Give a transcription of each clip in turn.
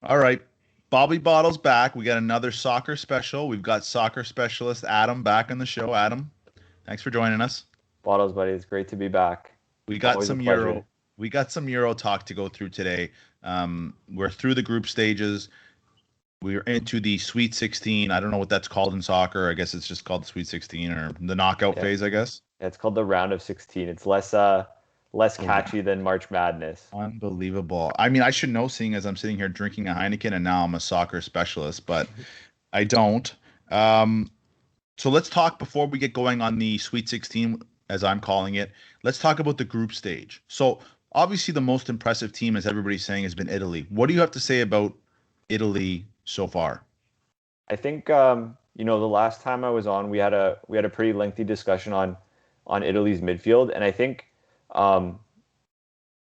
All right. Bobby Bottle's back. We got another soccer special. We've got soccer specialist Adam back on the show. Adam, thanks for joining us. Bottles, buddy. It's great to be back. We got Always a some Euro. pleasure. We got some Euro talk to go through today. We're through the group stages. We're into the Sweet 16. I don't know what that's called in soccer. I guess it's just called the Sweet 16 or the knockout Yeah. phase, I guess. It's called the round of 16. It's less The round. catchy than March Madness. Unbelievable. I mean, I should know seeing as I'm sitting here drinking a Heineken and now I'm a soccer specialist, but I don't. Um, So let's talk before we get going on the Sweet 16, as I'm calling it. Let's talk about the group stage. So obviously, the most impressive team, as everybody's saying, has been Italy. What do you have to say about Italy so far? I think the last time I was on, we had a pretty lengthy discussion on Italy's midfield, and I think um,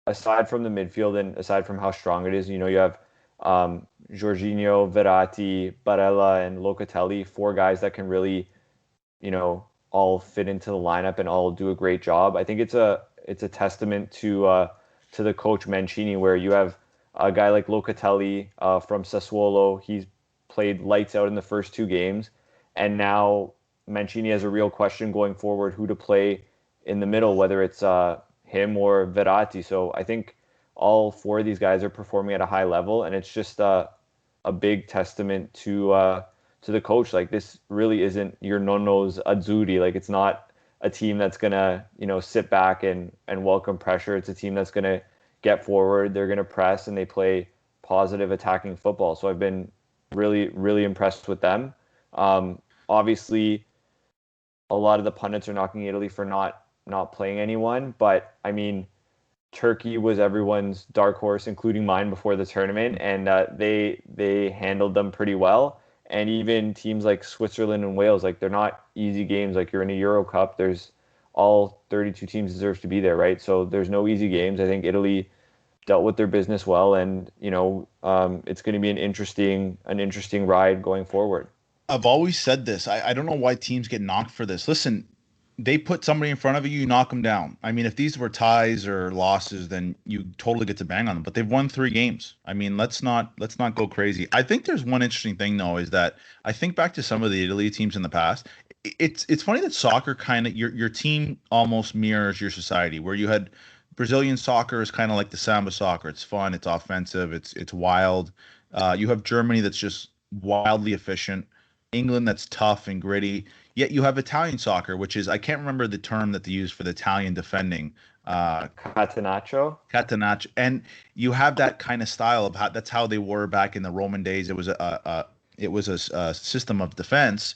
aside from the midfield and aside from how strong it is, you have Jorginho, Verratti, Barella, and Locatelli, four guys that can really all fit into the lineup and all do a great job. I think it's a testament to the coach Mancini, where you have a guy like Locatelli from Sassuolo. He's played lights out in the first two games, and now Mancini has a real question going forward who to play in the middle, whether it's him or Verratti. So I think all four of these guys are performing at a high level, and it's just a big testament to the coach. Like, this really isn't your nonno's Azzurri. Like, it's not a team that's gonna sit back and welcome pressure. It's a team that's gonna get forward. They're gonna press and they play positive attacking football. So I've been really impressed with them. Obviously, a lot of the pundits are knocking Italy for not playing anyone, but I mean, Turkey was everyone's dark horse, including mine, before the tournament, and they handled them pretty well. And even teams like Switzerland and Wales, like, they're not easy games. Like, you're in a Euro Cup, there's all 32 teams deserve to be there, right? So there's no easy games. I think Italy dealt with their business well, and it's going to be an interesting ride going forward. I've always said this. I don't know why teams get knocked for this. Listen, they put somebody in front of you, you knock them down. I mean, if these were ties or losses, then you totally get to bang on them. But they've won three games. I mean, let's not go crazy. I think there's one interesting thing though, is that I think back to some of the Italy teams in the past. It's funny that soccer kind of your team almost mirrors your society, where you had Brazilian soccer is kind of like the samba soccer. It's fun, it's offensive, it's wild. You have Germany that's just wildly efficient. England that's tough and gritty. Yet you have Italian soccer, which is I can't remember the term that they use for the Italian defending. Catenaccio. Catenaccio, and you have that kind of style of how that's how they were back in the Roman days. It was a system of defense,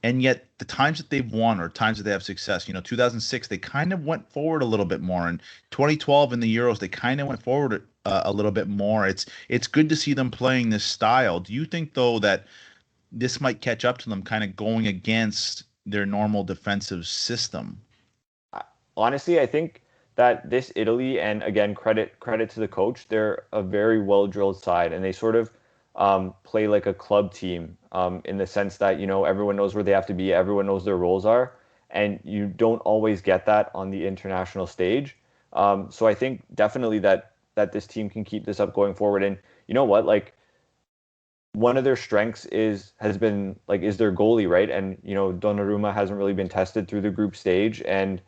and yet the times that they've won or times that they have success, 2006 they kind of went forward a little bit more, and 2012 in the Euros they kind of went forward a little bit more. It's good to see them playing this style. Do you think though that this might catch up to them, kind of going against their normal defensive system? Honestly, I think that this Italy, and again, credit to the coach, they're a very well drilled side, and they sort of play like a club team, in the sense that everyone knows where they have to be, everyone knows their roles are, and you don't always get that on the international stage. So I think definitely that this team can keep this up going forward. And you know what, like, one of their strengths is their goalie, right? And Donnarumma hasn't really been tested through the group stage, and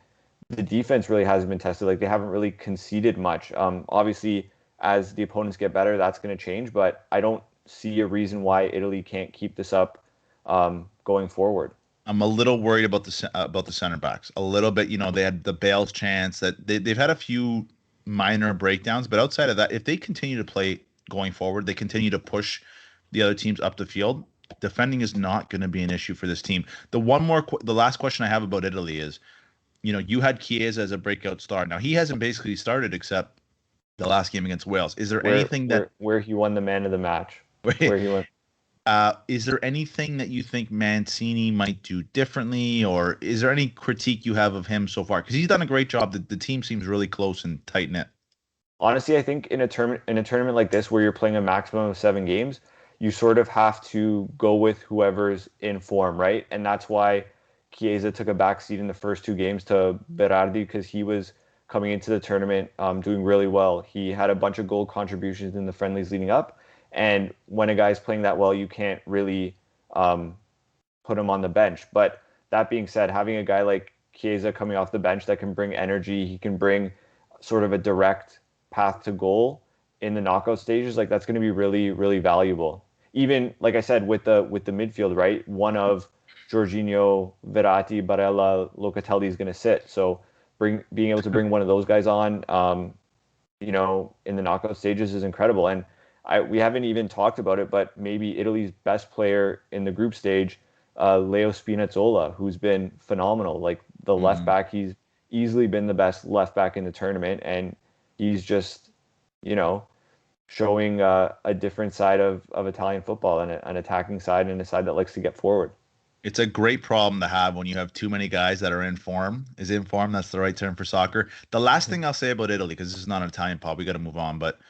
the defense really hasn't been tested. Like, they haven't really conceded much. Obviously, as the opponents get better, that's going to change. But I don't see a reason why Italy can't keep this up going forward. I'm a little worried about the center backs. A little bit, they had the Bale's chance that they've had a few minor breakdowns, but outside of that, if they continue to play going forward, they continue to push the other teams up the field. Defending is not going to be an issue for this team. The last question I have about Italy is, you had Chiesa as a breakout star. Now he hasn't basically started except the last game against Wales. Is there Where anything that where where he won the man of the match, where he went. is there anything that you think Mancini might do differently, or is there any critique you have of him so far? Because he's done a great job. The team seems really close and tight knit. Honestly, I think in a tournament like this, where you're playing a maximum of 7 games, you sort of have to go with whoever's in form, right? And that's why Chiesa took a back seat in the first two games to Berardi, because he was coming into the tournament doing really well. He had a bunch of goal contributions in the friendlies leading up, And when a guy's playing that well, you can't really um, put him on the bench. But that being said, having a guy like Chiesa coming off the bench that can bring energy, he can bring sort of a direct path to goal in the knockout stages, like that's going to be really, really valuable. Even like I said, with the midfield, right? One of Jorginho, Verratti, Barella, Locatelli is going to sit. So being able to bring one of those guys on, in the knockout stages is incredible. And we haven't even talked about it, but maybe Italy's best player in the group stage, Leo Spinazzola, who's been phenomenal. Like the left back, he's easily been the best left back in the tournament, and he's just, you know, showing a different side of Italian football, and an attacking side, and a side that likes to get forward. It's a great problem to have when you have too many guys that are in form. Is in form? That's the right term for soccer. The last thing I'll say about Italy, because this is not an Italian pod, we got to move on. But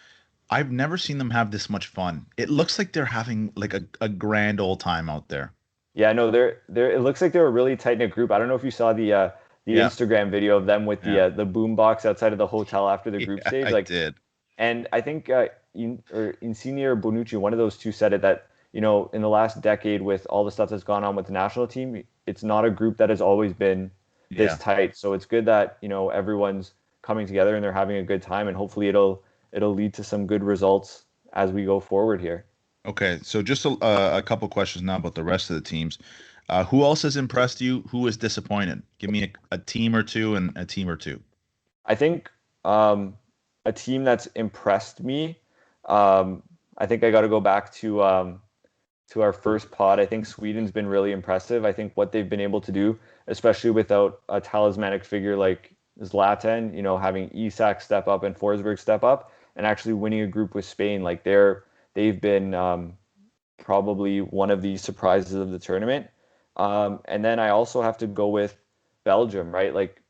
I've never seen them have this much fun. It looks like they're having like a grand old time out there. Yeah, no, they're. It looks like they're a really tight knit group. I don't know if you saw the Yeah, Instagram video of them with yeah, the boom box outside of the hotel after the group yeah. stage. I Like, did. and I think Insigne or Bonucci, one of those two, said it that in the last decade, with all the stuff that's gone on with the national team, it's not a group that has always been this Yeah. tight. So it's good that everyone's coming together and they're having a good time, and hopefully it'll lead to some good results as we go forward here. Okay, so just a couple questions now about the rest of the teams. Who else has impressed you? Who is disappointed? Give me a team or two and a team or two. I think a team that's impressed me. I think I got to go back to our first pod. I think Sweden's been really impressive. I think what they've been able to do, especially without a talismanic figure like Zlatan, having Isak step up and Forsberg step up, and actually winning a group with Spain. Like they've been probably one of the surprises of the tournament. And then I also have to go with Belgium, right? Like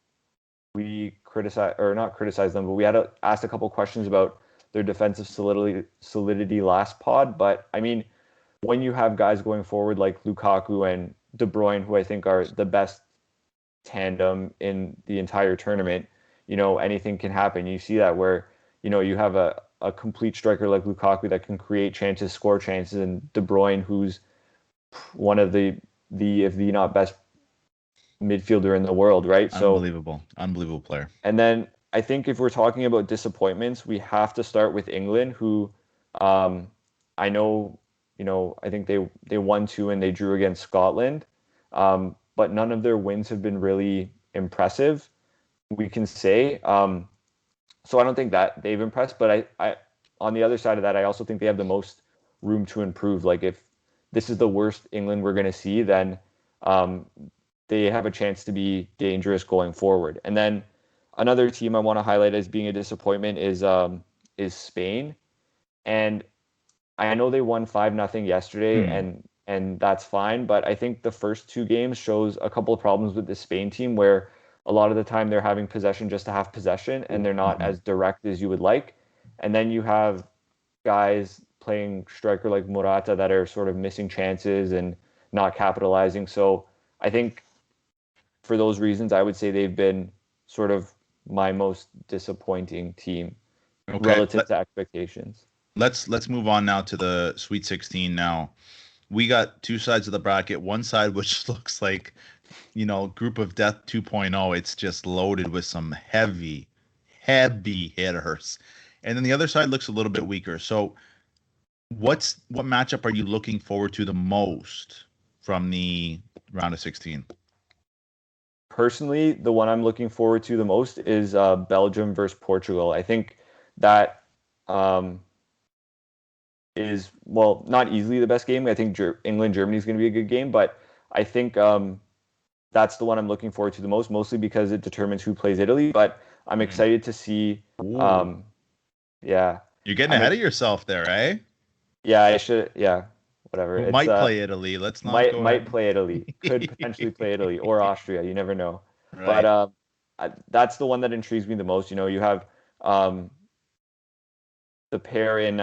we criticize or not criticize them, but we had asked a couple questions about their defensive solidity last pod. But I mean, when you have guys going forward like Lukaku and De Bruyne, who I think are the best tandem in the entire tournament, anything can happen. You see that where, you have a complete striker like Lukaku that can create chances, score chances, and De Bruyne, who's one of the if the not best midfielder in the world, right? So, Unbelievable, unbelievable player. and then I think if we're talking about disappointments, we have to start with England, who um, I know, I think they won two and they drew against Scotland, but none of their wins have been really impressive, we can say. So I don't think that they've impressed, but I on the other side of that, I also think they have the most room to improve. Like if this is the worst England we're going to see, then um, they have a chance to be dangerous going forward. And then another team I want to highlight as being a disappointment is Spain. And I know they won 5-0 yesterday, Hmm. and that's fine. But I think the first two games shows a couple of problems with the Spain team, where a lot of the time they're having possession just to have possession, and they're not Mhm. as direct as you would like. And then you have guys playing striker like Morata that are sort of missing chances and not capitalizing. So I think for those reasons, I would say they've been sort of my most disappointing team Okay, relative to expectations. let's move on now to the Sweet 16 now. We got two sides of the bracket. One side which looks like, Group of Death 2.0. It's just loaded with some heavy, heavy hitters. And then the other side looks a little bit weaker. So, what matchup are you looking forward to the most from the round of 16? Personally, the one I'm looking forward to the most is Belgium versus Portugal. I think that um, is, well, not easily the best game. I think England Germany is going to be a good game, but I think that's the one I'm looking forward to the most, mostly because it determines who plays Italy. But I'm Mm. excited to see. Ooh, Um, yeah, you're getting I'm ahead ex- of yourself there, eh? yeah, I should, yeah, whatever. Who It's might play Italy? Let's not might go might ahead. play Italy, could potentially play Italy or Austria. You never know. But Right. that's the one that intrigues me the most. You have um, the pair in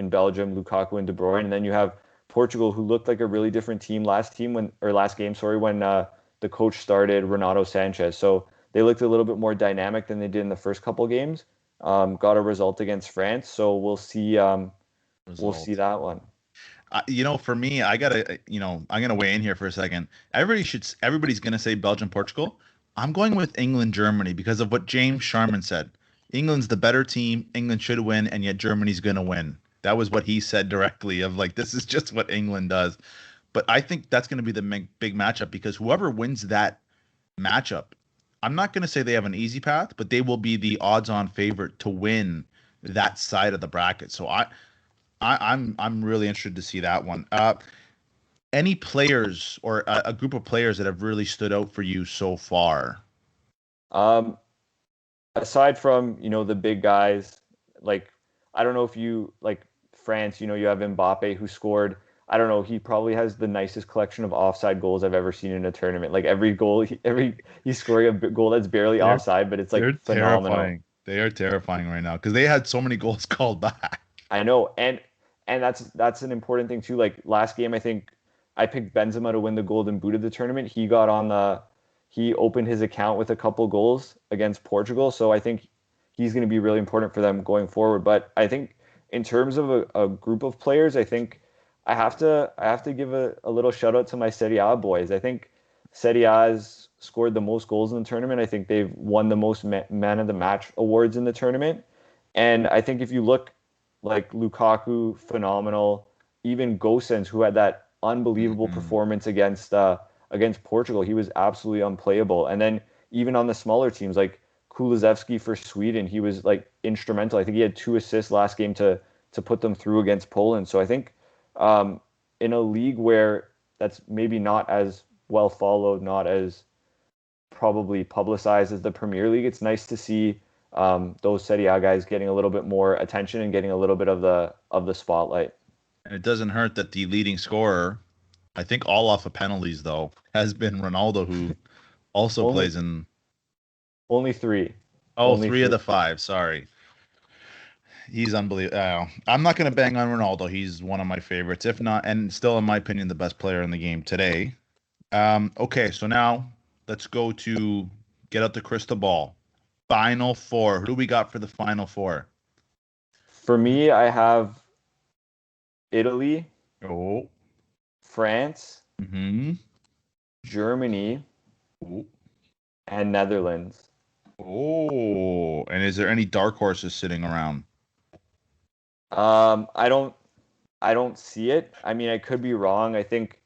Belgium, Lukaku and De Bruyne, and then you have Portugal, who looked like a really different team last game, sorry, when the coach started Renato Sanchez. So they looked a little bit more dynamic than they did in the first couple games. Got a result against France, so we'll see. we'll see result. that one. For me, I'm gonna weigh in here for a second. Everybody's gonna say Belgium, Portugal. I'm going with England, Germany because of what James Sharman said. England's the better team. England should win, and yet Germany's gonna win. That was what he said directly. Of like, this is just what England does. But I think that's gonna be the big matchup because whoever wins that matchup, I'm not gonna say they have an easy path, but they will be the odds-on favorite to win that side of the bracket. So I'm really interested to see that one. Any players or a group of players that have really stood out for you so far? Um, Aside from the big guys, like I don't know if you like France. You have Mbappe who scored. I don't know. He probably has the nicest collection of offside goals I've ever seen in a tournament. Like every goal, he's scoring a goal that's barely They're offside, but it's like they're phenomenal. terrifying. They are terrifying right now because they had so many goals called back. I know, and that's an important thing too. Like last game, I think I picked Benzema to win the Golden Boot of the tournament. He opened his account with a couple goals against Portugal, so I think he's going to be really important for them going forward. But I think in terms of a group of players, I think I have to give a little shout out to my Serie A boys. I think Serie A has scored the most goals in the tournament. I think they've won the most man of the match awards in the tournament. And I think if you look like Lukaku, phenomenal. Even Gosens, who had that unbelievable Mhm. performance against Portugal, he was absolutely unplayable. And then even on the smaller teams like Kulusevski for Sweden, he was like instrumental. I think he had 2 assists last game to put them through against Poland. So I think um, in a league where that's maybe not as well followed, not as probably publicized as the Premier League, it's nice to see those Serie A guys getting a little bit more attention and getting a little bit of the spotlight. And it doesn't hurt that the leading scorer, I think all off of penalties though, has been Ronaldo, who also Only plays in only three, only three of three. the five. Sorry. He's unbelievable. I'm not going to bang on Ronaldo. He's one of my favorites, if not, and still, in my opinion, the best player in the game today. Okay, so now let's go to get out the crystal ball. Final four. Who do we got for the final four? For me, I have Italy, Oh, France, mm-hmm. Germany, Oh, and Netherlands. oh. And is there any dark horses sitting around? I don't see it. I mean, I could be wrong. I think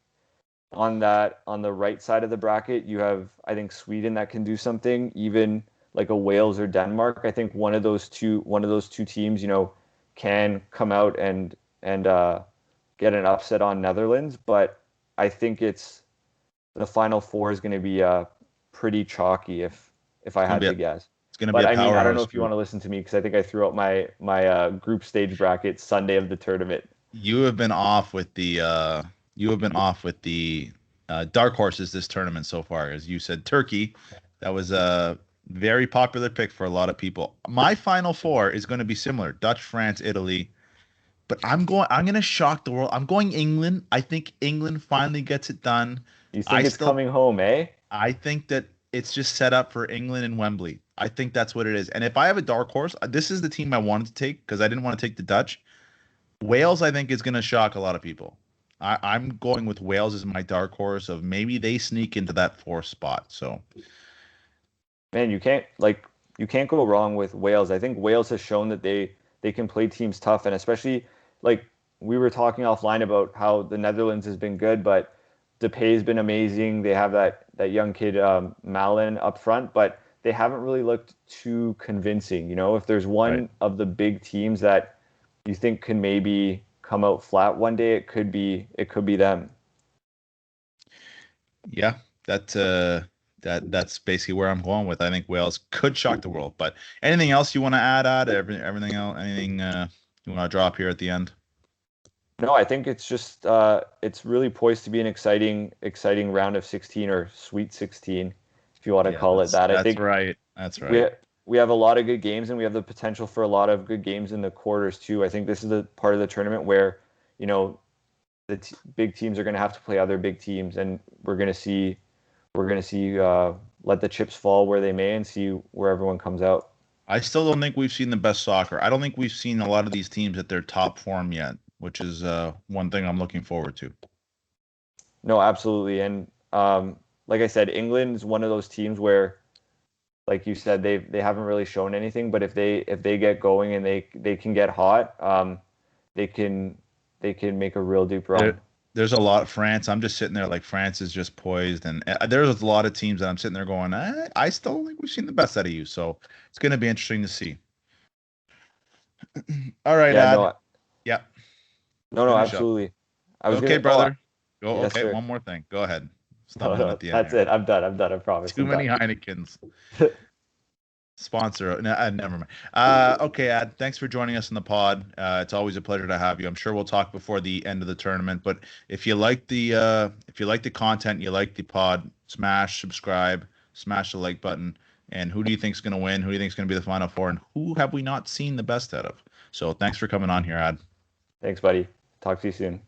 on the right side of the bracket, you have I think Sweden that can do something, even like a Wales or Denmark. I think one of those two teams, can come out and get an upset on Netherlands, but I think it's the final four is going to be pretty chalky if I It's gonna had be a to guess. it's gonna be But a I mean, I don't know powerhouse if you want group. to listen to me because I think I threw out my group stage bracket Sunday of the tournament. You have been off with the dark horses this tournament so far. As you said, Turkey. That was a very popular pick for a lot of people. My final four is going to be similar: Dutch, France, Italy. But I'm going to shock the world. I'm going England. I think England finally gets it done. You I think it's still coming home, eh? I think that it's just set up for England and Wembley. I think that's what it is. And if I have a dark horse, this is the team I wanted to take because I didn't want to take the Dutch. Wales, I think, is going to shock a lot of people. I'm going with Wales as my dark horse of maybe they sneak into that fourth spot. So Man, you can't go wrong with Wales. I think Wales has shown that they can play teams tough, and especially like we were talking offline about how the Netherlands has been good, but Depay's been amazing. They have that young kid Malin up front, but they haven't really looked too convincing. If there's right, one of the big teams that you think can maybe come out flat one day, it could be them. yeah, that's basically where I'm going with. I think Wales could shock the world. But anything else you want to add? Everything else? Anything you want to drop here at the end? No, I think it's really poised to be an exciting round of 16 or Sweet 16, if you want to Yeah, call it that's that. I that's think right. That's we right. we have a lot of good games and we have the potential for a lot of good games in the quarters too. I think this is the part of the tournament where you know big teams are going to have to play other big teams, and we're going to see let the chips fall where they may and see where everyone comes out. I still don't think we've seen the best soccer. I don't think we've seen a lot of these teams at their top form yet. which is one thing I'm looking forward to. No, absolutely. And like I said, England's one of those teams where, like you said, they haven't really shown anything. But if they get going and they can get hot, they can make a real deep run. There's a lot of France. I'm just sitting there like France is just poised, and there's a lot of teams that I'm sitting there going, I still don't think we've seen the best out of you. So it's going to be interesting to see. All right, Yeah, Ad. Yeah. no, Finish up. absolutely. I was Okay, gonna. brother. Go. Yes, Okay, sir. one more thing. Go ahead. No, Stumbling no, at the end that's here. it. I'm done. I promise. Too I'm many done. Heinekens. Sponsor. Never mind. Okay, Ad. Thanks for joining us in the pod. It's always a pleasure to have you. I'm sure we'll talk before the end of the tournament. But if you like the content, you like the pod, smash subscribe, smash the like button. And who do you think's going to win? Who do you think's going to be the Final Four? And who have we not seen the best out of? So thanks for coming on here, Ad. Thanks, buddy. Talk to you soon.